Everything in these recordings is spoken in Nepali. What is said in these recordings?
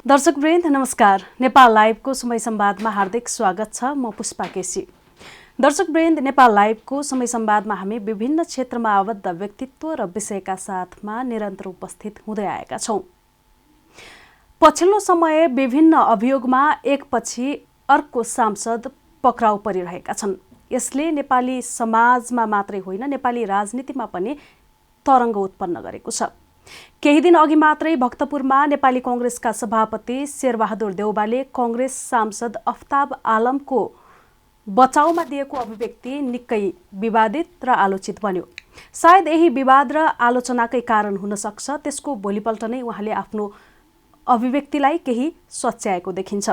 दर्शकवृन्द नमस्कार। नेपाल लाइभको समय संवादमा हार्दिक स्वागत छ। म पुष्पा केसी। दर्शकवृन्द, नेपाल लाइभको समय संवादमा हामी विभिन्न क्षेत्रमा आबद्ध व्यक्तित्व र विषयका साथमा निरन्तर उपस्थित हुँदै आएका छौं। पछिल्लो समय विभिन्न अभियोगमा एकपछि अर्को सांसद पक्राउ परिरहेका छन्। यसले नेपाली समाजमा मात्रै होइन, नेपाली राजनीतिमा पनि तरङ्ग उत्पन्न गरेको छ। केही दिन अघि मात्रै भक्तपुरमा नेपाली कांग्रेसका सभापति शेरबहादुर देउवाले कांग्रेस सांसद अफ्ताब आलमको बचाउमा दिएको अभिव्यक्ति निकै विवादित र आलोचित बन्यो। सायद यही विवाद र आलोचनाकै कारण हुन सक्छ त्यसको भोलिपल्ट नै उहाँले आफ्नो अभिव्यक्तिलाई केही सच्याएको देखिन्छ।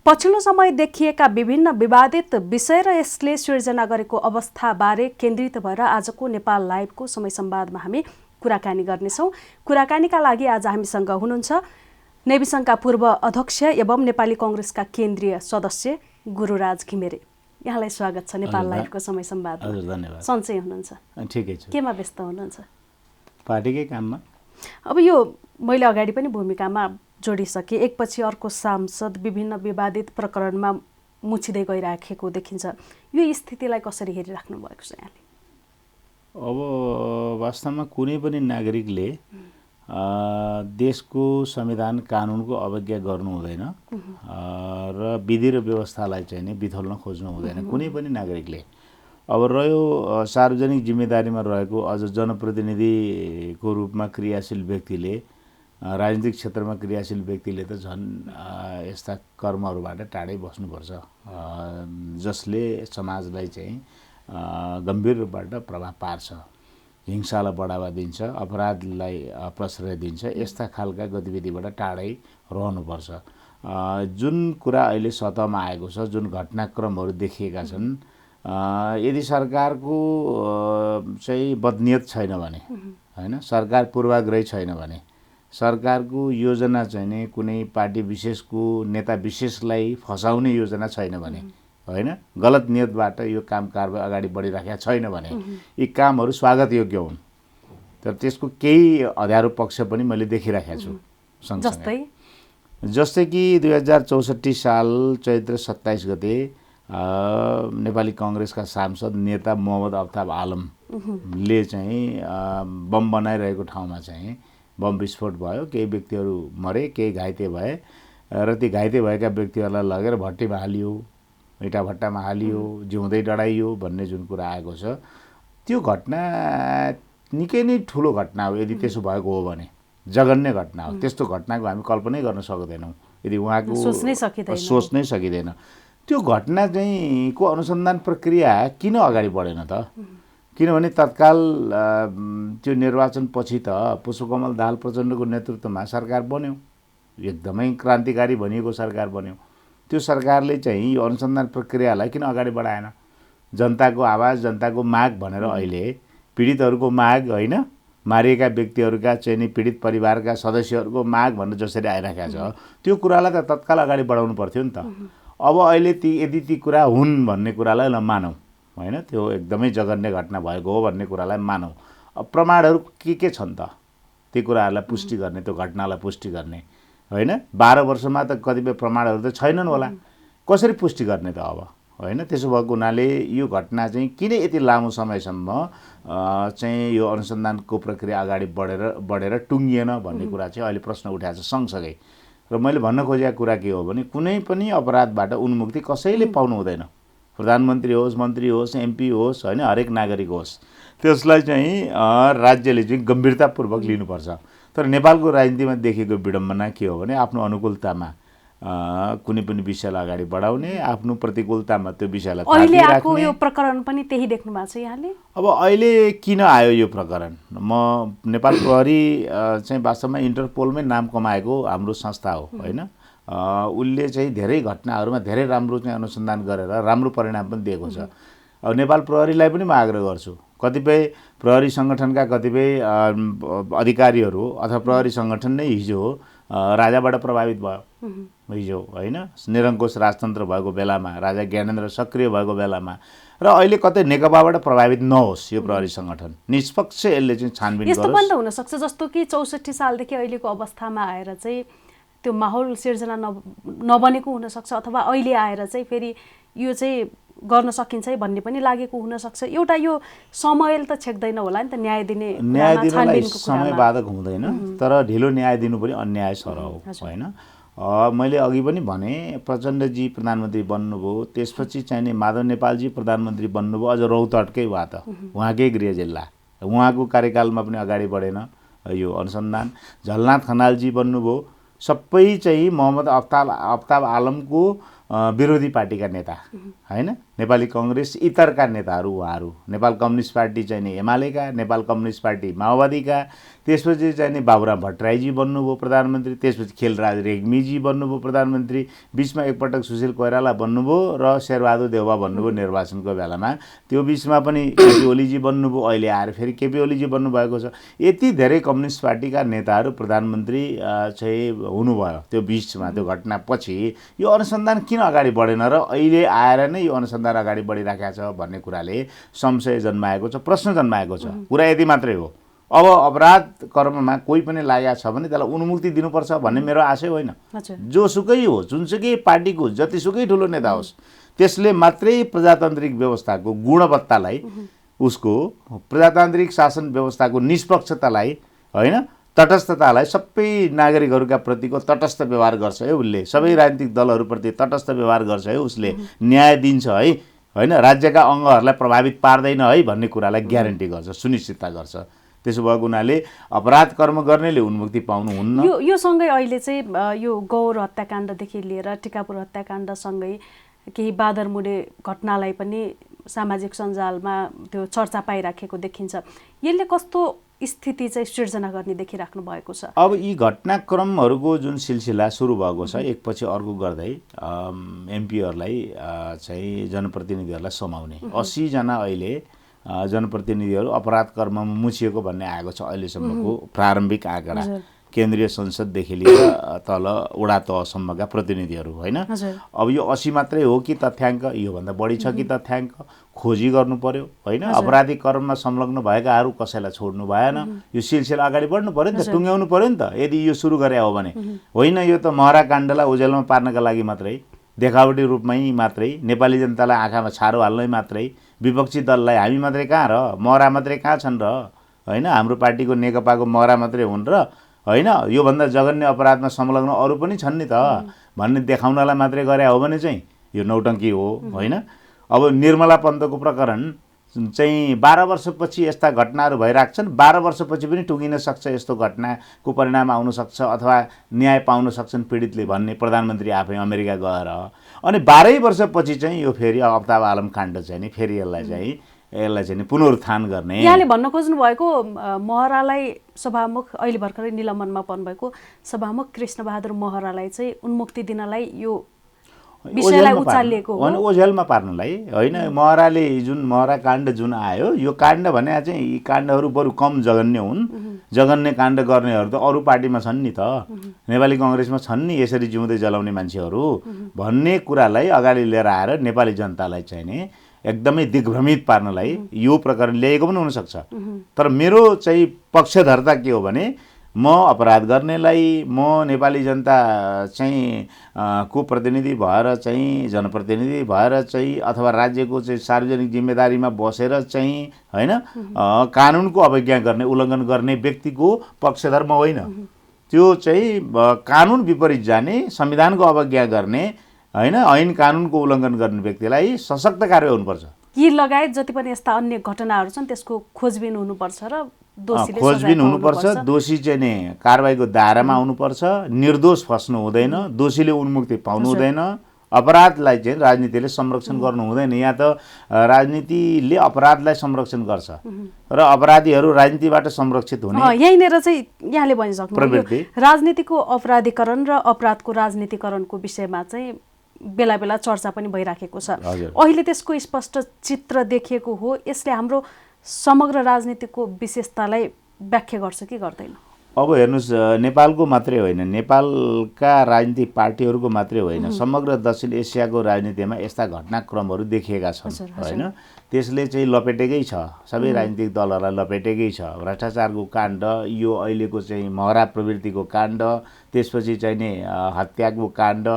पछिल्लो समय देखिएका विभिन्न विवादित विषय र यसले सिर्जना गरेको अवस्थाबारे केन्द्रित भएर आजको नेपाल लाइभको समय संवादमा हामी कुराकानी गर्नेछौँ। कुराकानीका लागि आज हामीसँग हुनुहुन्छ नेवी संघका पूर्व अध्यक्ष एवं नेपाली कांग्रेसका केन्द्रीय सदस्य गुरुराज घिमिरे। यहाँलाई स्वागत छ नेपाल लाइभको समय संवादमा। हजुर, धन्यवाद। सन्चै हुनुहुन्छ? ठिकै छु। केमा व्यस्त हुनुहुन्छ? पार्टीकै काममा। अब यो मैले अगाडि पनि भूमिकामा जोडिसके, एकपछि अर्को सांसद विभिन्न विवादित प्रकरणमा मुछिँदै गइराखेको देखिन्छ। यो स्थितिलाई कसरी हेरिराख्नु भएको छ यहाँले? अब वास्तवमा कुनै पनि नागरिकले देशको संविधान कानुनको अवज्ञा गर्नु हुँदैन र विधि र व्यवस्थालाई चाहिँ नि बिथोल्न खोज्नु हुँदैन कुनै पनि नागरिकले। अब रह्यो सार्वजनिक जिम्मेदारीमा रहेको अझ जनप्रतिनिधिको रूपमा क्रियाशील व्यक्तिले, राजनीतिक क्षेत्रमा क्रियाशील व्यक्तिले त झन् यस्ता कर्महरूबाट टाढै बस्नुपर्छ जसले समाजलाई चाहिँ गम्भीर रूपबाट प्रभाव पार्छ, हिंसालाई बढावा दिन्छ, अपराधलाई प्रश्रय दिन्छ। यस्ता खालका गतिविधिबाट टाढै रहनुपर्छ। जुन कुरा अहिले सतहमा आएको छ, जुन घटनाक्रमहरू देखिएका छन्, यदि सरकारको चाहिँ बदनियत छैन भने, हैन, सरकार पूर्वाग्रही छैन भने, सरकारको योजना चाहिँ नि कुनै पार्टी विशेषको नेता विशेषलाई फसाउने योजना छैन भने, हैन, गलत नियतबाट यो काम कारबाही अगाडि बढिराखेका छैन भने यी कामहरू स्वागत योग्य हुन्। तर त्यसको केही अँध्यारो पक्ष पनि मैले देखिराखेको छु। जस्तै कि 2064 साल चैत्र 27 गते नेपाली कांग्रेसका सांसद नेता मोहम्मद अफ्ताब आलमले चाहिँ बम बनाइरहेको ठाउँमा चाहिँ बम विस्फोट भयो। केही व्यक्तिहरू मरे, केही घाइते भए र ती घाइते भएका व्यक्तिहरूलाई लगेर भट्टीमा हालियो, इँटा भट्टामा हालियो, जिउँदै डढाइयो भन्ने जुन कुरा आएको छ, त्यो घटना निकै नै ठुलो घटना हो। यदि त्यसो भएको हो भने जघन्य घटना हो। त्यस्तो घटनाको हामी कल्पनै गर्न सक्दैनौँ, यदि उहाँको सोच्नै सकिँदैन। त्यो घटना चाहिँ को अनुसन्धान प्रक्रिया किन अगाडि बढेन त? किनभने तत्काल त्यो निर्वाचनपछि त पुष्पकमल दाहाल प्रचण्डको नेतृत्वमा सरकार बन्यो, एकदमै क्रान्तिकारी भनिएको सरकार बन्यो। त्यो सरकारले चाहिँ यो अनुसन्धान प्रक्रियालाई किन अगाडि बढाएन? जनताको आवाज, जनताको माग भनेर अहिले पीडितहरूको माग, होइन, मारिएका व्यक्तिहरूका चाहिँ नि पीडित परिवारका सदस्यहरूको माग भनेर जसरी आइरहेको छ, त्यो कुरालाई त तत्काल अगाडि बढाउनु पर्थ्यो नि त। अब अहिले यदि ती कुरा हुन् भन्ने कुरालाई मानौँ, होइन, त्यो एकदमै जघन्य घटना भएको हो भन्ने कुरालाई मानौँ। अब प्रमाणहरू के छन् त ती कुराहरूलाई पुष्टि गर्ने, त्यो घटनालाई पुष्टि गर्ने, होइन? 12 वर्षमा त कतिपय प्रमाणहरू त छैनन् होला, कसरी पुष्टि गर्ने त अब, होइन? त्यसो भएको हुनाले यो घटना चाहिँ किन यति लामो समयसम्म चाहिँ यो अनुसन्धानको प्रक्रिया अगाडि बढेर टुङ्गिएन भन्ने कुरा चाहिँ अहिले प्रश्न उठाएको छ सँगसँगै। र मैले भन्न खोजेको कुरा के हो भने कुनै पनि अपराधबाट उन्मुक्ति कसैले पाउनु हुँदैन। प्रधानमन्त्री होस्, मन्त्री होस्, एमपी होस्, होइन, हरेक नागरिक होस्, त्यसलाई चाहिँ राज्यले चाहिँ गम्भीरतापूर्वक लिनुपर्छ। तर नेपालको राजनीतिमा देखेको विडम्बना के हो भने आफ्नो अनुकूलतामा कुनै पनि विषयलाई अगाडि बढाउने, आफ्नो प्रतिकूलतामा त्यो विषयलाई अहिले आएको यो प्रकरण पनि त्यही देख्नु भएको छ यहाँले? अब अहिले किन आयो यो प्रकरण? म नेपाल प्रहरी चाहिँ वास्तवमा इन्टरपोलमै नाम कमाएको हाम्रो संस्था हो, होइन? उसले चाहिँ धेरै घटनाहरूमा धेरै राम्रो चाहिँ अनुसन्धान गरेर राम्रो परिणाम पनि दिएको छ। अब नेपाल प्रहरीलाई पनि म आग्रह गर्छु, कतिपय प्रहरी सङ्गठनका कतिपय अधिकारीहरू अथवा प्रहरी सङ्गठन नै हिजो राजाबाट प्रभावित भयो, हिजो, होइन, निरङ्कुश राजतन्त्र भएको बेलामा, राजा ज्ञानेन्द्र सक्रिय भएको बेलामा, र अहिले कतै नेकपाबाट प्रभावित नहोस् यो प्रहरी सङ्गठन, निष्पक्ष यसले चाहिँ छानबिन गरोस्। यस्तो पनि त हुन सक्छ जस्तो कि 64 सालदेखि अहिलेको अवस्थामा आएर चाहिँ त्यो माहौल सिर्जना नबनेको हुनसक्छ अथवा अहिले आएर चाहिँ फेरि यो चाहिँ गर्न सकिन्छ है भन्ने पनि लागेको हुनसक्छ। एउटा यो समयले त छेक्दैन होला नि त न्याय दिनलाई समय बाधक हुँदैन, तर ढिलो न्याय दिनु पनि अन्याय सर हो होइन। मैले अघि पनि भने प्रचण्डजी प्रधानमन्त्री बन्नुभयो, त्यसपछि चाहिने माधव नेपालजी प्रधानमन्त्री बन्नुभयो, अझ रौतहटकै वा त उहाँकै गृह जिल्ला, उहाँको कार्यकालमा पनि अगाडि बढेन यो अनुसन्धान। झलनाथ खनालजी बन्नुभयो, सबै चाहिँ मोहम्मद अफ्ताब आलमको विरोधी पार्टीका नेता होइन, नेपाली कङ्ग्रेस इतरका नेताहरू उहाँहरू, नेपाल कम्युनिस्ट पार्टी चाहिँ नि एमालेका, नेपाल कम्युनिस्ट पार्टी माओवादीका, त्यसपछि चाहिँ नि बाबुराम भट्टराईजी बन्नुभयो प्रधानमन्त्री, त्यसपछि खेलराज रेग्मीजी बन्नुभयो प्रधानमन्त्री, बिचमा एकपटक सुशील कोइराला बन्नुभयो र शेरबहादुर देउवा बन्नुभयो निर्वाचनको बेलामा, त्यो बिचमा पनि केपी ओलीजी बन्नुभयो, अहिले आएर फेरि केपी ओलीजी बन्नुभएको छ। यति धेरै कम्युनिस्ट पार्टीका नेताहरू प्रधानमन्त्री चाहिँ हुनुभयो त्यो बिचमा, त्यो घटनापछि यो अनुसन्धान किन अगाडि बढेन र अहिले आएर नै यो अनुसन्धान अगाडि बढिराखेको छ भन्ने कुराले संशय जन्माएको छ, प्रश्न जन्माएको छ। कुरा यति मात्रै हो, अब अपराध कर्ममा कोही पनि लागेको छ भने त्यसलाई उन्मुक्ति दिनुपर्छ भन्ने मेरो आशय होइन। जोसुकै हो, जुनसुकै पार्टीको जतिसुकै ठुलो नेता होस्, त्यसले मात्रै प्रजातान्त्रिक व्यवस्थाको गुणवत्तालाई, उसको प्रजातान्त्रिक शासन व्यवस्थाको निष्पक्षतालाई होइन, तटस्थतालाई, सबै नागरिकहरूका प्रतिको तटस्थ व्यवहार गर्छ है उसले, सबै राजनीतिक दलहरूप्रति तटस्थ व्यवहार गर्छ है उसले, न्याय दिन्छ है होइन, राज्यका अङ्गहरूलाई प्रभावित पार्दैन है भन्ने कुरालाई ग्यारेन्टी गर्छ, सुनिश्चितता गर्छ। त्यसो भएको हुनाले अपराध कर्म गर्नेले उन्मुक्ति पाउनुहुन्न। यो सँगै अहिले चाहिँ यो गौर हत्याकाण्डदेखि लिएर टिकापुर हत्याकाण्डसँगै केही बादरमुडे घटनालाई पनि सामाजिक सञ्जालमा त्यो चर्चा पाइराखेको देखिन्छ। यसले कस्तो स्थिति चाहिँ सिर्जना गर्ने देखिराख्नु भएको छ? अब यी घटनाक्रमहरूको जुन सिलसिला सुरु भएको छ, एकपछि अर्को गर्दै एमपीहरूलाई चाहिँ जनप्रतिनिधिहरूलाई समाउने 80 जना अहिले जनप्रतिनिधिहरू अपराध कर्ममा मुछिएको भन्ने आएको छ अहिलेसम्मको प्रारम्भिक आँकडा, केन्द्रीय संसददेखि लिएर तल वडा तहसम्मका प्रतिनिधिहरू होइन। अब यो 80 मात्रै हो कि तथ्याङ्क, योभन्दा बढी छ कि तथ्याङ्क, खोजी गर्नु पर्यो होइन। अपराधिक कर्ममा संलग्न भएकाहरू कसैलाई छोड्नु भएन, यो सिलसिला अगाडि बढ्नु पर्यो नि त, टुङ्ग्याउनु पर्यो नि त यदि यो सुरु गरे हो भने। होइन यो त महरा काण्डलाई ओझेलमा पार्नका लागि मात्रै, देखावटी रूपमै मात्रै, नेपाली जनतालाई आँखामा छारो हाल्नै मात्रै, विपक्षी दललाई हामी मात्रै कहाँ र, महरा मात्रै कहाँ छन् र होइन, हाम्रो पार्टीको नेकपाको महरा मात्रै हुन् र होइन, योभन्दा जघन्य अपराधमा संलग्न अरू पनि छन् नि त भन्ने देखाउनलाई मात्रै गरे हो भने चाहिँ यो नौटङ्की हो होइन। अब निर्मला पन्तको प्रकरण चाहिँ 12 वर्षपछि यस्ता घटनाहरू भइरहेको छन्, 12 वर्षपछि पनि टुङ्गिन सक्छ, यस्तो घटनाको परिणाम आउन सक्छ अथवा न्याय पाउन सक्छन् पीडितले भन्ने प्रधानमन्त्री आफै अमेरिका गएर, अनि 12 वर्षपछि चाहिँ यो फेरि अफ्ताब आलम काण्ड चाहिँ नि फेरि यसलाई चाहिँ पुनरुत्थान गर्ने। यहाँले भन्न खोज्नु भएको महरालाई सभामुख, अहिले भर्खरै निलम्बनमा पर्नुभएको सभामुख कृष्णबहादुर महरालाई चाहिँ उन्मुक्ति दिनलाई यो विषयलाई उचालिएको हो, ओझेलमा पार्नलाई होइन। महराले जुन महरा काण्ड जुन आयो, यो काण्ड भने चाहिँ यी काण्डहरू बरु कम जघन्य हुन्, जघन्य काण्ड गर्नेहरू त अरू पार्टीमा छन् नि त, नेपाली कङ्ग्रेसमा छन् नि यसरी जिउँदै जलाउने मान्छेहरू भन्ने कुरालाई अगाडि लिएर आएर नेपाली जनतालाई चाहिँ नि एकदमै दिग्भ्रमित पार्नलाई यो प्रकरण ल्याएको पनि हुनसक्छ। तर मेरो चाहिँ पक्षधरता के हो भने, म अपराध गर्नेलाई, म नेपाली जनता चाहिँ को प्रतिनिधि भएर चाहिँ, जनप्रतिनिधि भएर चाहिँ अथवा राज्यको चाहिँ सार्वजनिक जिम्मेदारीमा बसेर चाहिँ होइन कानुनको अवज्ञा गर्ने, उल्लङ्घन गर्ने व्यक्तिको पक्षधर म होइन। त्यो चाहिँ कानुन विपरीत जाने, संविधानको अवज्ञा गर्ने होइन, ऐन कानुनको उल्लङ्घन गर्ने व्यक्तिलाई सशक्त कारबाही हुनुपर्छ। यी लगायत जति पनि यस्ता अन्य घटनाहरू छन् त्यसको खोजबिन हुनुपर्छ र खोजबिन हुनुपर्छ, दोषी चाहिँ नि कारबाहीको दायरामा आउनुपर्छ, निर्दोष फस्नु हुँदैन, दोषीले उन्मुक्ति पाउनु हुँदैन, अपराधलाई चाहिँ राजनीतिले संरक्षण गर्नु हुँदैन। यहाँ त राजनीतिले अपराधलाई संरक्षण गर्छ र अपराधीहरू राजनीतिबाट संरक्षित हुने, यहीँनिर चाहिँ यहाँले भनिसक्नु राजनीतिको अपराधीकरण र अपराधको राजनीतिकरणको विषयमा चाहिँ बेला बेला चर्चा पनि भइराखेको छ। अहिले त्यसको स्पष्ट चित्र देखिएको हो, यसले हाम्रो समग्र राजनीतिको विशेषतालाई व्याख्या गर्छ कि गर्दैन? अब हेर्नुहोस्, नेपालको मात्रै होइन, नेपालका राजनीतिक पार्टीहरूको मात्रै होइन, समग्र दक्षिण एसियाको राजनीतिमा यस्ता घटनाक्रमहरू देखिएका छन् होइन। त्यसले चाहिँ लपेटेकै छ, सबै राजनीतिक दलहरूलाई लपेटेकै छ। भ्रष्टाचारको काण्ड, यो अहिलेको चाहिँ महरा प्रवृत्तिको काण्ड, त्यसपछि चाहिँ नि हत्याको काण्ड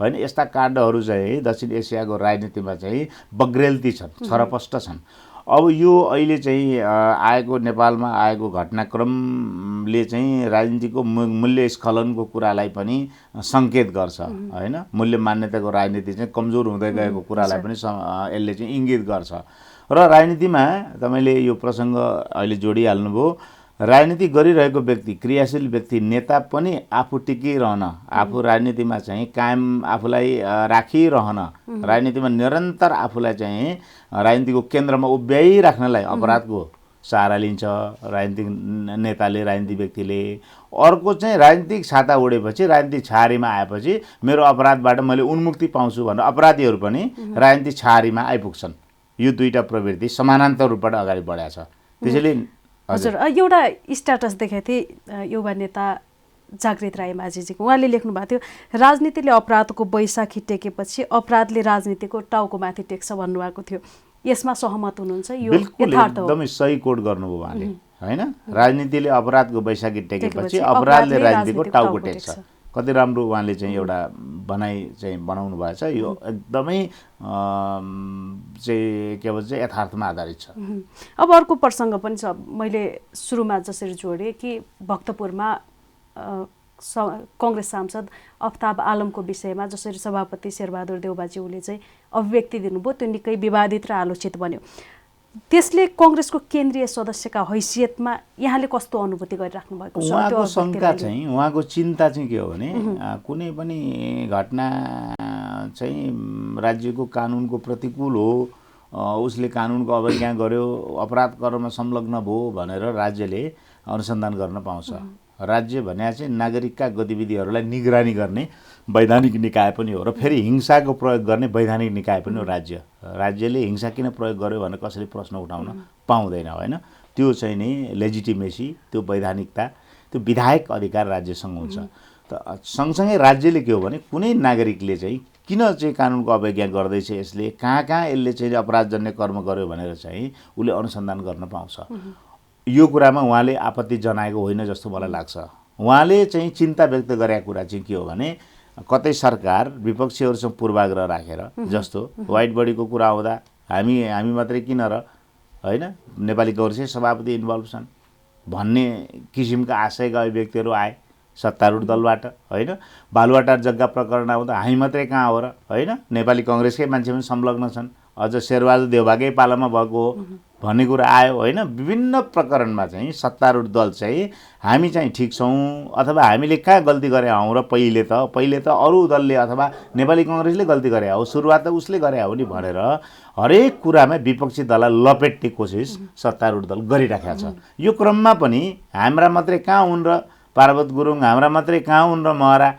होइन, यस्ता काण्डहरू चाहिँ दक्षिण एसियाको राजनीतिमा चाहिँ बग्रेल्ती छन्, छरपष्ट छन्। अब यो अहिले चाहिँ आएको नेपालमा आएको घटनाक्रमले चाहिँ राजनीतिको मूल्य स्खलनको कुरालाई पनि सङ्केत गर्छ होइन। मूल्य मान्यताको राजनीति चाहिँ कमजोर हुँदै गएको कुरालाई पनि यसले चाहिँ इङ्गित गर्छ। र राजनीतिमा तपाईँले यो प्रसङ्ग अहिले जोडिहाल्नुभयो, राजनीति गरिरहेको व्यक्ति, क्रियाशील व्यक्ति, नेता पनि आफू टिकिरहन, आफू राजनीतिमा चाहिँ कायम आफूलाई राखिरहन, राजनीतिमा निरन्तर आफूलाई चाहिँ राजनीतिको केन्द्रमा उभ्याइराख्नलाई अपराधको सहारा लिन्छ राजनीतिक नेताले, राजनीतिक व्यक्तिले। अर्को चाहिँ राजनीतिक छाता उडेपछि, राजनीतिक छाहारीमा आएपछि मेरो अपराधबाट मैले उन्मुक्ति पाउँछु भनेर अपराधीहरू पनि राजनीतिक छाहारीमा आइपुग्छन्। यो दुईटा प्रवृत्ति समानान्तर रूपबाट अगाडि बढाएको छ। त्यसैले हजुर, एउटा स्ट्याटस देखेको थिएँ युवा नेता जागृत रायमाझीजीको, उहाँले लेख्नु भएको थियो, राजनीतिले अपराधको बैशाखी टेकेपछि अपराधले राजनीतिको टाउको माथि टेक्छ भन्नुभएको थियो। यसमा सहमत हुनुहुन्छ? यो यथार्थ हो, एकदमै सही कोट गर्नुभयो उहाँले होइन। राजनीतिले अपराधको बैशाखी टेकेपछि अपराधले राजनीतिको टाउको टेक्छ। कति राम्रो उहाँले चाहिँ एउटा भनाइ चाहिँ बनाउनु भएको छ। यो एकदमै चाहिँ के भन्छ यथार्थमा आधारित छ। अब अर्को प्रसङ्ग पनि छ, मैले सुरुमा जसरी जोडेँ कि भक्तपुरमा काङ्ग्रेस सांसद अफ्ताब आलमको विषयमा जसरी सभापति शेरबहादुर देउबाज्यूले चाहिँ अभिव्यक्ति दिनुभयो, त्यो निकै विवादित र आलोचित बन्यो। त्यसले काङ्ग्रेसको केन्द्रीय सदस्यका हैसियतमा यहाँले कस्तो अनुभूति गरिराख्नु भएको छ? उहाँको शङ्का चाहिँ, उहाँको चिन्ता चाहिँ के हो भने कुनै पनि घटना चाहिँ राज्यको कानुनको प्रतिकूल हो, उसले कानुनको अवज्ञा गर्यो, अपराध कर्ममा संलग्न भयो भनेर राज्यले अनुसन्धान गर्न पाउँछ। राज्य भने चाहिँ नागरिकका गतिविधिहरूलाई निगरानी गर्ने वैधानिक निकाय पनि हो र फेरि हिंसाको प्रयोग गर्ने वैधानिक निकाय पनि हो राज्य। राज्यले हिंसा किन प्रयोग गर्यो भनेर कसैले प्रश्न उठाउन पाउँदैन होइन। त्यो चाहिँ नि लेजिटिमेसी, त्यो वैधानिकता, त्यो विधायक अधिकार राज्यसँग हुन्छ। त सँगसँगै राज्यले के हो भने कुनै नागरिकले चाहिँ किन चाहिँ कानुनको अवज्ञा गर्दैछ, यसले कहाँ कहाँ यसले चाहिँ अपराधजन्य कर्म गर्यो भनेर चाहिँ उसले अनुसन्धान गर्न पाउँछ। यो कुरामा उहाँले आपत्ति जनाएको होइन जस्तो मलाई लाग्छ। उहाँले चाहिँ चिन्ता व्यक्त गरेको कुरा चाहिँ के हो भने कतै सरकार विपक्षीहरूसँग पूर्वाग्रह राखेर, जस्तो व्हाइट बडीको कुरा आउँदा हामी मात्रै किन र होइन, नेपाली काङ्ग्रेसकै सभापति इन्भल्भ छन् भन्ने किसिमका आशयका अभिव्यक्तिहरू आए सत्तारूढ दलबाट होइन। बालुवाटार जग्गा प्रकरण आउँदा हामी मात्रै कहाँ हो र होइन, नेपाली काङ्ग्रेसकै मान्छे पनि संलग्न छन्, अझ शेरबहादुर देउबाकै पालामा भएको हो भन्ने कुरा आयो होइन। विभिन्न प्रकरणमा चाहिँ सत्तारूढ दल चाहिँ हामी चाहिँ ठिक छौँ अथवा हामीले कहाँ गल्ती गरे हौँ र पहिले त अरू दलले अथवा नेपाली काङ्ग्रेसले गल्ती गरे हो, सुरुवात त उसले गरे हो नि भनेर हरेक कुरामा विपक्षी दललाई लपेट्ने कोसिस सत्तारूढ दल गरिराखेको छ। यो क्रममा पनि हाम्रा मात्रै कहाँ हुन् र पार्वत गुरुङ, हाम्रा मात्रै कहाँ हुन् र महरा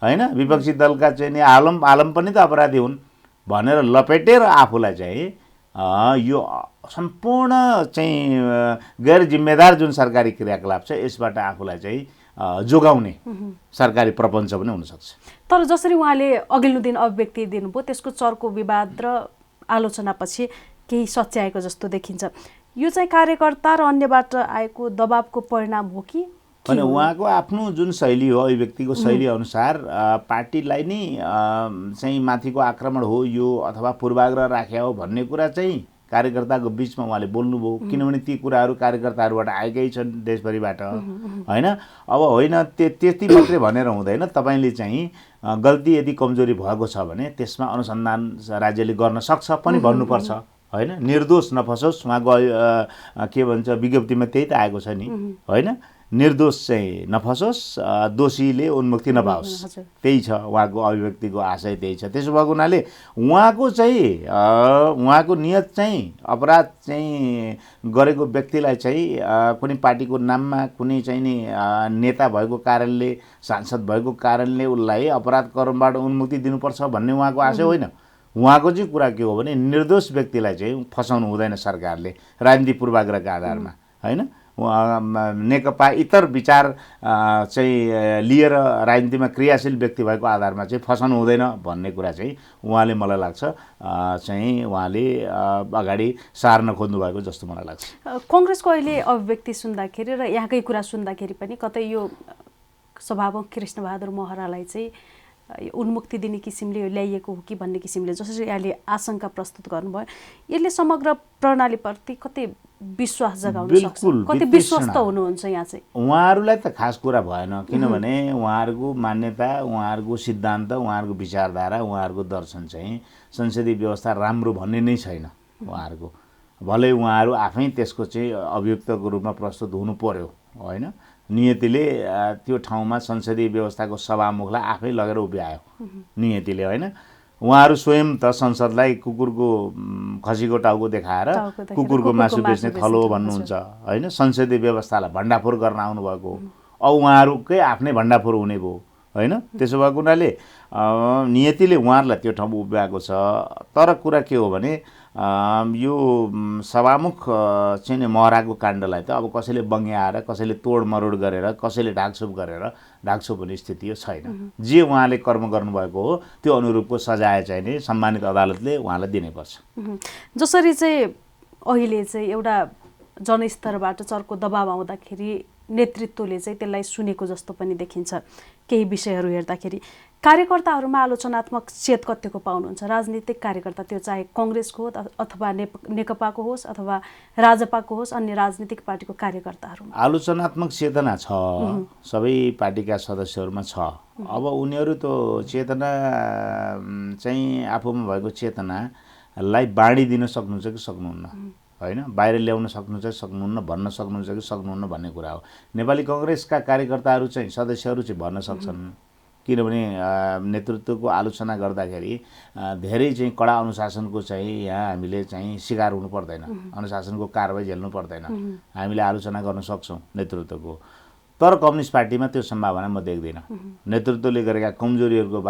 होइन, विपक्षी दलका चाहिँ नि आलम पनि त अपराधी हुन् भनेर लपेटेर आफूलाई चाहिँ यो सम्पूर्ण चाहिँ गैर जिम्मेदार जुन सरकारी क्रियाकलाप छ यसबाट आफूलाई चाहिँ जोगाउने सरकारी प्रपञ्च पनि हुनसक्छ। तर जसरी उहाँले अघिल्लो दिन अभिव्यक्ति दिनुभयो त्यसको चर्को विवाद र आलोचनापछि केही सच्याएको जस्तो देखिन्छ। यो चाहिँ कार्यकर्ता र अन्यबाट आएको दबावको परिणाम हो कि भने उहाँको आफ्नो जुन शैली हो, अभिव्यक्तिको शैली अनुसार पार्टीलाई नै चाहिँ माथिको आक्रमण हो यो अथवा पूर्वाग्रह राख्या हो भन्ने कुरा चाहिँ कार्यकर्ताको बिचमा उहाँले बोल्नुभयो। किनभने ती कुराहरू कार्यकर्ताहरूबाट आएकै छन् देशभरिबाट होइन। अब होइन त्यति मात्रै भनेर हुँदैन, तपाईँले चाहिँ गल्ती यदि कमजोरी भएको छ भने त्यसमा अनुसन्धान राज्यले गर्न सक्छ पनि भन्नुपर्छ होइन। निर्दोष नफसोस्, उहाँको के भन्छ विज्ञप्तिमा त्यही त आएको छ नि होइन। निर्दोष चाहिँ नफसोस्, दोषीले उन्मुक्ति नपाओस्, त्यही छ उहाँको अभिव्यक्तिको आशय, त्यही छ। त्यसो भएको हुनाले उहाँको चाहिँ उहाँको नियत चाहिँ अपराध चाहिँ गरेको व्यक्तिलाई चाहिँ कुनै पार्टीको नाममा कुनै चाहिँ नि नेता भएको कारणले, सांसद भएको कारणले उसलाई अपराध कर्मबाट उन्मुक्ति दिनुपर्छ भन्ने उहाँको आशय होइन। उहाँको चाहिँ कुरा के हो भने निर्दोष व्यक्तिलाई चाहिँ फसाउनु हुँदैन सरकारले राजनीतिक पूर्वाग्रहका आधारमा होइन। नेकपा इतर विचार चाहिँ लिएर राजनीतिमा क्रियाशील व्यक्ति भएको आधारमा चाहिँ फसाउनु हुँदैन भन्ने कुरा चाहिँ उहाँले मलाई लाग्छ चाहिँ उहाँले अगाडि सार्न खोज्नु भएको जस्तो मलाई लाग्छ। कङ्ग्रेसको अहिले अभिव्यक्ति सुन्दाखेरि र यहाँकै कुरा सुन्दाखेरि पनि कतै यो सभामुख कृष्णबहादुर महरालाई चाहिँ उन्मुक्ति दिने किसिमले ल्याइएको हो कि भन्ने किसिमले जसरी यहाँले आशंका प्रस्तुत गर्नुभयो, यसले समग्र प्रणालीप्रति कति विश्वास जगाउन सक्छ, कति विश्वस्त हुनुहुन्छ यहाँ चाहिँ? उहाँहरूलाई त खास कुरा भएन, किनभने उहाँहरूको मान्यता, उहाँहरूको सिद्धान्त, उहाँहरूको विचारधारा, उहाँहरूको दर्शन चाहिँ संसदीय व्यवस्था राम्रो भन्ने नै छैन उहाँहरूको। भलै उहाँहरू आफै त्यसको चाहिँ अभियुक्तको रूपमा प्रस्तुत हुनु पर्यो होइन, नियतिले त्यो ठाउँमा संसदीय व्यवस्थाको सभामुखलाई आफै लगेर उभ्यायो नियतिले होइन। उहाँहरू स्वयं त संसदलाई कुकुरको खसीको टाउको देखाएर कुकुरको मासु बेच्ने थलो हो भन्नुहुन्छ होइन, संसदीय व्यवस्थालाई भण्डाफोर गर्न आउनुभएको। अब उहाँहरूकै आफ्नै भण्डाफोर हुने भयो होइन। त्यसो भएको हुनाले नियतिले उहाँहरूलाई त्यो ठाउँमा उभ्याएको छ। तर कुरा के हो भने यो सभामुख चाहिँ नि महराको काण्डलाई त अब कसैले बङ्ग्याएर, कसैले तोडमरोड गरेर, कसैले ढाकछोप गरेर ढाकछोप हुने स्थिति यो छैन। जे उहाँले कर्म गर्नुभएको हो त्यो अनुरूपको सजाय चाहिँ नि सम्मानित अदालतले उहाँलाई दिनैपर्छ। जसरी चाहिँ अहिले चाहिँ एउटा जनस्तरबाट चर्को दबाब आउँदाखेरि नेतृत्वले चाहिँ त्यसलाई सुनेको जस्तो पनि देखिन्छ। केही विषयहरू हेर्दाखेरि कार्यकर्ताहरूमा आलोचनात्मक चेत कतिको पाउनुहुन्छ? राजनीतिक कार्यकर्ता, त्यो चाहे कङ्ग्रेसको हो अथवा नेकपाको होस् अथवा राजपाको होस्, अन्य राजनीतिक पार्टीको कार्यकर्ताहरूमा आलोचनात्मक चेतना छ, सबै पार्टीका सदस्यहरूमा छ। अब उनीहरू त चेतना चाहिँ आफूमा भएको चेतनालाई बाँडिदिन सक्नुहुन्छ कि सक्नुहुन्न होइन, बाहिर ल्याउन सक्नुहुन्छ कि सक्नुहुन्न, भन्न सक्नुहुन्छ कि सक्नुहुन्न भन्ने कुरा हो। नेपाली कङ्ग्रेसका कार्यकर्ताहरू चाहिँ सदस्यहरू चाहिँ भन्न सक्छन्, किनभने नेतृत्वको आलोचना गर्दाखेरि धेरै चाहिँ कडा अनुशासनको चाहिँ यहाँ हामीले चाहिँ शिकार हुनु पर्दैन, अनुशासनको कारबाही झेल्नु पर्दैन, हामीले आलोचना गर्न सक्छौँ नेतृत्वको। तर कम्युनिस्ट पार्टीमा त्यो सम्भावना म देख्दिनँ। नेतृत्वले गरेका कमजोरीहरूको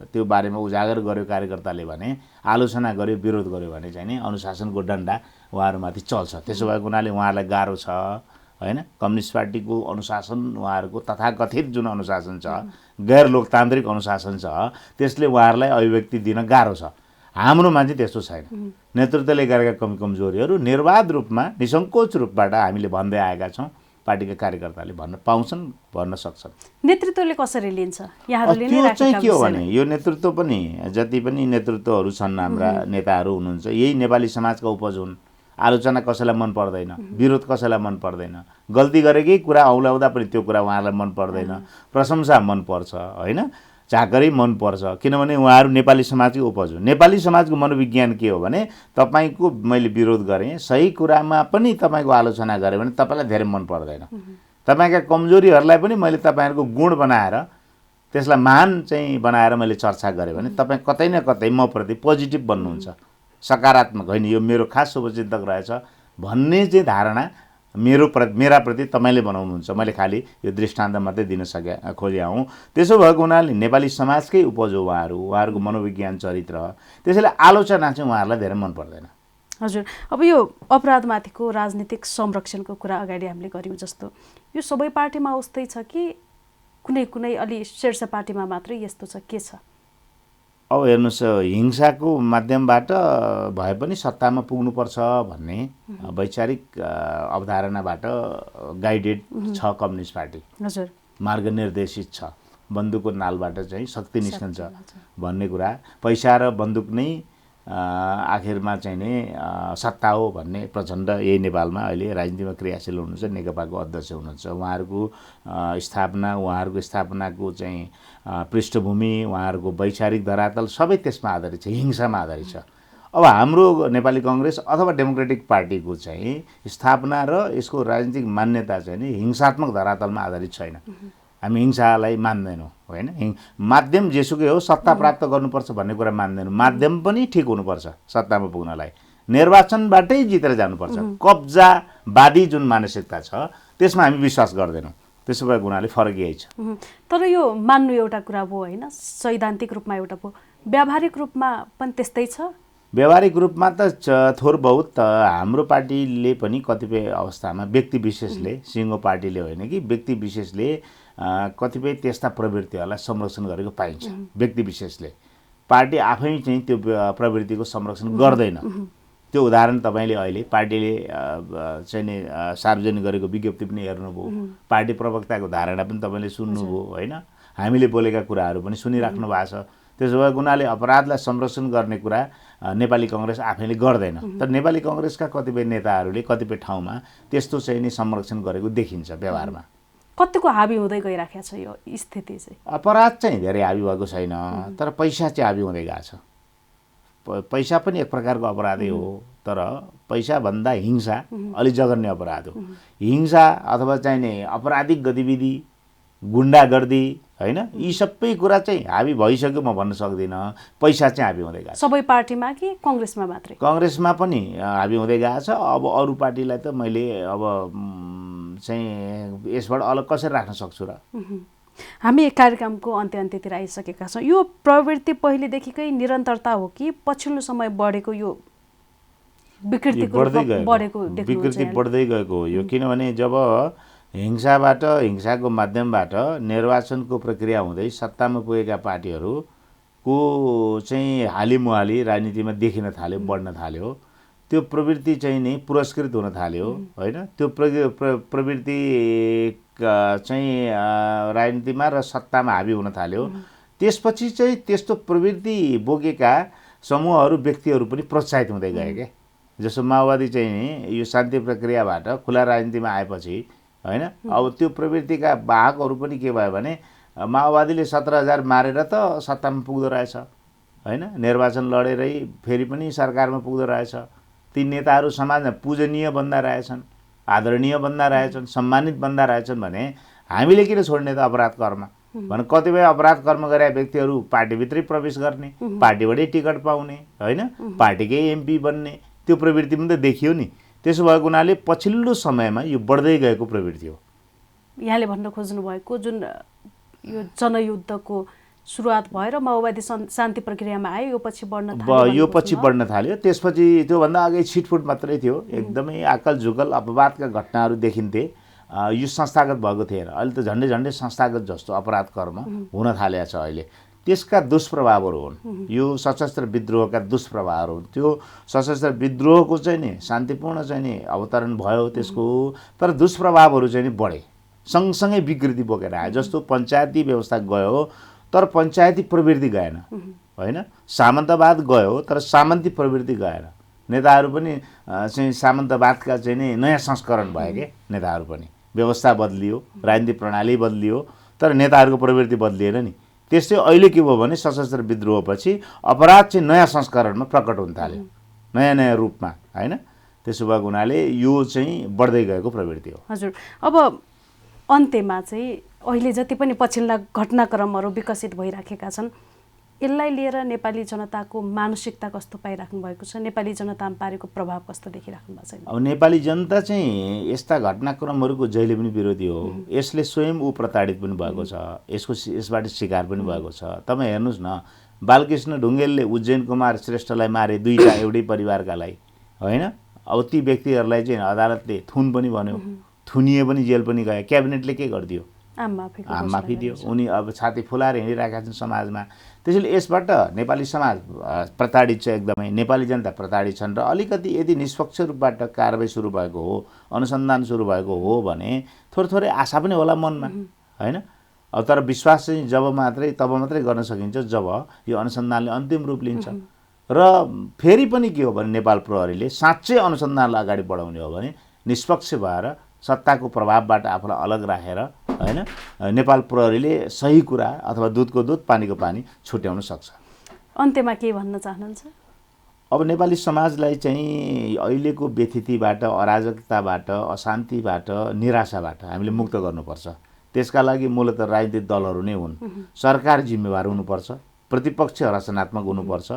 त्यो बारेमा उजागर गर्यो कार्यकर्ताले भने, आलोचना गर्यो, विरोध गर्यो भने चाहिँ नि अनुशासनको डन्डा उहाँहरूमाथि चल्छ। त्यसो भएको हुनाले उहाँहरूलाई गाह्रो छ होइन। कम्युनिस्ट पार्टीको अनुशासन, उहाँहरूको तथाकथित जुन अनुशासन छ, गैर लोकतान्त्रिक अनुशासन छ, त्यसले उहाँहरूलाई अभिव्यक्ति दिन गाह्रो छ। हाम्रोमा चाहिँ त्यस्तो छैन। नेतृत्वले गरेका कमजोरीहरू निर्वाध रूपमा, निसङ्कोच रूपबाट हामीले भन्दै आएका छौँ। पार्टीका कार्यकर्ताले भन्न पाउँछन्, भन्न सक्छन्। नेतृत्वले कसरी लिन्छ? यहाँहरूले नै राखेका चाहिँ के हो भने यो नेतृत्व पनि, जति पनि नेतृत्वहरू छन्, हाम्रा नेताहरू हुनुहुन्छ, यही नेपाली समाजका उपज हुन्। आलोचना कसैलाई मन पर्दैन, विरोध कसैलाई मन पर्दैन, गल्ती गरेकै कुरा औलाउँदा पनि त्यो कुरा उहाँहरूलाई मन पर्दैन, प्रशंसा मनपर्छ होइन, चाकरी मनपर्छ, किनभने उहाँहरू नेपाली समाजकै उपज हो। नेपाली समाजको मनोविज्ञान के हो भने, तपाईँको मैले विरोध गरेँ, सही कुरामा पनि तपाईँको आलोचना गरेँ भने तपाईँलाई धेरै मन पर्दैन। तपाईँका कमजोरीहरूलाई पनि मैले तपाईँहरूको गुण बनाएर, त्यसलाई महान चाहिँ बनाएर मैले चर्चा गरेँ भने तपाईँ कतै न कतै म प्रति पोजिटिभ बन्नुहुन्छ, सकारात्मक होइन, यो मेरो खास शुभचिन्तक रहेछ भन्ने चाहिँ धारणा मेरा प्रति तपाईँले बनाउनुहुन्छ। मैले खालि यो दृष्टान्त मात्रै दिन खोजेँ हौँ। त्यसो भएको हुनाले नेपाली समाजकै उपज हो उहाँहरूको मनोविज्ञान, चरित्र। त्यसैले आलोचना चाहिँ उहाँहरूलाई धेरै मन पर्दैन। हजुर, अब यो अपराधमाथिको राजनीतिक संरक्षणको कुरा अगाडि हामीले गऱ्यौँ जस्तो, यो सबै पार्टीमा उस्तै छ कि कुनै कुनै अलि शीर्ष पार्टीमा मात्रै यस्तो छ, के छ? अब हेर्नुहोस्, हिंसाको माध्यमबाट भए पनि सत्तामा पुग्नुपर्छ भन्ने वैचारिक अवधारणाबाट गाइडेड छ कम्युनिस्ट पार्टी। हजुर, मार्गनिर्देशित छ। बन्दुकको नालबाट चाहिँ शक्ति निस्कन्छ भन्ने कुरा, पैसा र बन्दुक नै आखिरमा चाहिँ नि सत्ता हो भन्ने प्रचण्ड यही नेपालमा अहिले राजनीतिमा क्रियाशील हुनुहुन्छ, नेकपाको अध्यक्ष हुनुहुन्छ। उहाँहरूको स्थापनाको चाहिँ पृष्ठभूमि, उहाँहरूको वैचारिक धरातल सबै त्यसमा आधारित छ, हिंसामा आधारित छ। अब हाम्रो नेपाली कङ्ग्रेस अथवा डेमोक्रेटिक पार्टीको चाहिँ स्थापना र यसको राजनीतिक मान्यता चाहिँ नि हिंसात्मक धरातलमा आधारित छैन। हामी हिंसालाई मान्दैनौँ होइन, माध्यम जेसुकै हो सत्ता प्राप्त गर्नुपर्छ भन्ने कुरा मान्दैनौँ। माध्यम पनि ठिक हुनुपर्छ सत्तामा पुग्नलाई, निर्वाचनबाटै जितेर जानुपर्छ। कब्जावादी जुन मानसिकता छ त्यसमा हामी विश्वास गर्दैनौँ। त्यसो भएको हुनाले फरक यही छ। तर यो मान्नु एउटा कुरा भयो होइन, सैद्धान्तिक रूपमा एउटा भयो, व्यावहारिक रूपमा पनि त्यस्तै छ। व्यावहारिक रूपमा त थोर बहुत हाम्रो पार्टीले पनि कतिपय अवस्थामा व्यक्ति विशेषले सिङ्गो पार्टीले होइन कि व्यक्ति विशेषले कतिपय त्यस्ता प्रवृत्तिहरूलाई संरक्षण गरेको पाइन्छ। व्यक्ति विशेषले पार्टी आफै चाहिँ त्यो प्रवृत्तिको संरक्षण गर्दैन। त्यो उदाहरण तपाईँले अहिले पार्टीले चाहिँ नि सार्वजनिक गरेको विज्ञप्ति पनि हेर्नुभयो, पार्टी प्रवक्ताको धारणा पनि तपाईँले सुन्नुभयो होइन, हामीले बोलेका कुराहरू पनि सुनिराख्नु भएको छ। त्यसो भए हुनाले अपराधलाई संरक्षण गर्ने कुरा नेपाली कांग्रेस आफैले गर्दैन। तर नेपाली कांग्रेसका कतिपय नेताहरूले कतिपय ठाउँमा त्यस्तो चाहिँ नि संरक्षण गरेको देखिन्छ व्यवहारमा। कतिको हाबी हुँदै गइराखेको छ यो स्थिति चाहिँ? अपराध चाहिँ धेरै हाबी भएको छैन, तर पैसा चाहिँ हाबी हुँदै गएको छ। पैसा पनि एक प्रकारको अपराधै हो, तर पैसाभन्दा हिंसा अलि जघन्य अपराध हो। हिंसा अथवा चाहिँ नि आपराधिक गतिविधि, गुण्डागर्दी होइन, यी सबै कुरा चाहिँ हाबी भइसक्यो म भन्न सक्दिनँ। पैसा चाहिँ हाबी हुँदै गएको छ। सबै पार्टीमा कि कांग्रेसमा मात्रै? कांग्रेसमा पनि हाबी हुँदै गएको छ। अब अरू पार्टीलाई त मैले अब चाहिँ यसबाट अलग कसरी राख्न सक्छु र? हामी कार्यक्रमको अन्त्यतिर आइसकेका छौँ। यो प्रवृत्ति पहिलेदेखिकै निरन्तरता हो कि पछिल्लो समय बढेको यो विकृति बढ्दै गएको हो यो? किनभने जब हिंसाको माध्यमबाट निर्वाचनको प्रक्रिया हुँदै सत्तामा पुगेका पार्टीहरूको चाहिँ हालिमुहाली राजनीतिमा देखिन थाल्यो, बढ्न थाल्यो, त्यो प्रवृत्ति चाहिँ नि पुरस्कृत हुन थाल्यो होइन। त्यो प्रवृत्ति चाहिँ राजनीतिमा र सत्तामा हाबी हुन थाल्यो। त्यसपछि चाहिँ त्यस्तो प्रवृत्ति बोकेका समूहहरू, व्यक्तिहरू पनि प्रोत्साहित हुँदै गए क्या। जस्तो माओवादी चाहिँ नि यो शान्ति प्रक्रियाबाट खुला राजनीतिमा आएपछि होइन, अब त्यो प्रवृत्तिका वाहकहरू पनि के भयो भने माओवादीले 17,000 मारेर त सत्तामा पुग्दो रहेछ होइन, निर्वाचन लडेरै फेरि पनि सरकारमा पुग्दो रहेछ। ती नेताहरू समाजमा पूजनीय बन्दा रहेछन्, आदरणीय बन्दा रहेछन्, सम्मानित बन्दा रहेछन् भने हामीले किन छोड्ने त अपराध कर्म? भने कतिपय अपराध कर्म गरेका व्यक्तिहरू पार्टीभित्रै प्रवेश गर्ने, पार्टीबाटै टिकट पाउने होइन, पार्टीकै एमपी बन्ने, त्यो प्रवृत्ति पनि त देखियो नि। त्यसो भएको हुनाले पछिल्लो समयमा यो बढ्दै गएको प्रवृत्ति हो। यहाँले भन्न खोज्नु भएको जुन यो जनयुद्धको सुरुवात भएर माओवादी शान्ति प्रक्रियामा आयो, यो पछि बढ्न थाल्यो। त्यसपछि त्योभन्दा अघि छिटफुट मात्रै थियो, एकदमै आकल झुकल अपवादका घटनाहरू देखिन्थे। यो संस्थागत भएको थिएन। अहिले त झन्डै झन्डै संस्थागत जस्तो अपराध कर्म हुन थालेको छ अहिले। त्यसका दुष्प्रभावहरू हुन्, यो सशस्त्र विद्रोहका दुष्प्रभावहरू हुन्। त्यो सशस्त्र विद्रोहको चाहिँ नि शान्तिपूर्ण चाहिँ नि अवतरण भयो त्यसको, तर दुष्प्रभावहरू चाहिँ नि बढे, सँगसँगै विकृति बोकेर आयो। जस्तो पञ्चायती व्यवस्था गयो तर पञ्चायती प्रवृत्ति गएन होइन, सामन्तवाद गयो तर सामन्ती प्रवृत्ति गएन। नेताहरू पनि चाहिँ सामन्तवादका चाहिँ नि नयाँ संस्करण भयो के, नेताहरू पनि व्यवस्था बदलियो, राजनीतिक प्रणाली बदलियो, तर नेताहरूको प्रवृत्ति बदलिएन नि। त्यस्तै अहिले के भयो भने सशस्त्र विद्रोहपछि अपराध चाहिँ नयाँ संस्करणमा प्रकट हुन थाल्यो, नयाँ नयाँ रूपमा होइन। त्यसो भएको हुनाले यो चाहिँ बढ्दै गएको प्रवृत्ति हो। हजुर, अब अन्त्यमा चाहिँ अहिले जति पनि पछिल्ला घटनाक्रमहरू विकसित भइराखेका छन्, यसलाई लिएर नेपाली जनताको मानसिकता कस्तो पाइराख्नु भएको छ? नेपाली जनतामा पारेको प्रभाव कस्तो देखिराख्नु भएको छ? अब नेपाली जनता चाहिँ यस्ता घटनाक्रमहरूको जहिले पनि विरोधी हो। यसले स्वयं प्रताडित पनि भएको छ, यसबाट शिकार पनि भएको छ। तपाईँ हेर्नुहोस् न, बालकृष्ण ढुङ्गेलले उज्जैन कुमार श्रेष्ठलाई मारे, दुईटा एउटै परिवारकालाई होइन। अब ती व्यक्तिहरूलाई चाहिँ अदालतले थुन पनि भन्यो, थुनिए पनि, जेल पनि गए। क्याबिनेटले के गरिदियो? आम माफी दियो। उनी अब छाती फुलाएर हिँडिरहेका छन् समाजमा। त्यसैले यसबाट नेपाली समाज प्रताडित छ, एकदमै नेपाली जनता प्रताडित छन्। र अलिकति यदि निष्पक्ष रूपबाट कारबाही सुरु भएको हो, अनुसन्धान सुरु भएको हो भने थोरै आशा पनि होला मनमा होइन। अब तर विश्वास चाहिँ तब मात्रै गर्न सकिन्छ जब यो अनुसन्धानले अन्तिम रूप लिन्छ। र फेरि पनि के हो भने नेपाल प्रहरीले साँच्चै अनुसन्धानलाई अगाडि बढाउने हो भने निष्पक्ष भएर सत्ताको प्रभावबाट आफूलाई अलग राखेर होइन, नेपाल प्रहरीले सही कुरा अथवा दुधको दुध पानीको पानी छुट्याउन सक्छ। अन्त्यमा के भन्न चाहनुहुन्छ? अब नेपाली समाजलाई चाहिँ अहिलेको व्यथितिबाट, अराजकताबाट, अशान्तिबाट, निराशाबाट हामीले मुक्त गर्नुपर्छ। त्यसका लागि मूलतः राजनीतिक दलहरू नै हुन्, सरकार जिम्मेवार हुनुपर्छ, प्रतिपक्ष रचनात्मक हुनुपर्छ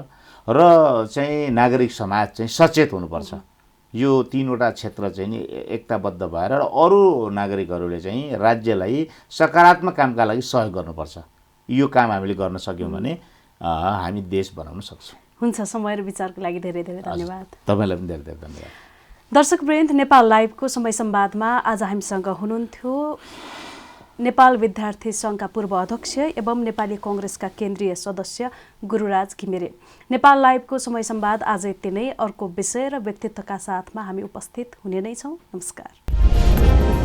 र चाहिँ नागरिक समाज चाहिँ सचेत हुनुपर्छ। यो तीनवटा क्षेत्र चाहिँ नि एकताबद्ध भएर र अरू नागरिकहरूले चाहिँ राज्यलाई सकारात्मक कामका लागि सहयोग गर्नुपर्छ। यो काम हामीले गर्न सक्यौँ भने हामी देश बनाउन सक्छौँ। हुन्छ, समय र विचारको लागि धेरै धेरै धन्यवाद। तपाईँलाई पनि धेरै धेरै धन्यवाद। दर्शकवृन्द, नेपाल लाइभको समय संवादमा आज हामीसँग हुनुहुन्थ्यो नेपाल विद्यार्थी सङ्घका पूर्व अध्यक्ष एवं नेपाली कङ्ग्रेसका केन्द्रीय सदस्य गुरुराज घिमिरे। नेपाल लाइभको समय संवाद आज यति नै। अर्को विषय र व्यक्तित्वका साथमा हामी उपस्थित हुने नै छौँ। नमस्कार।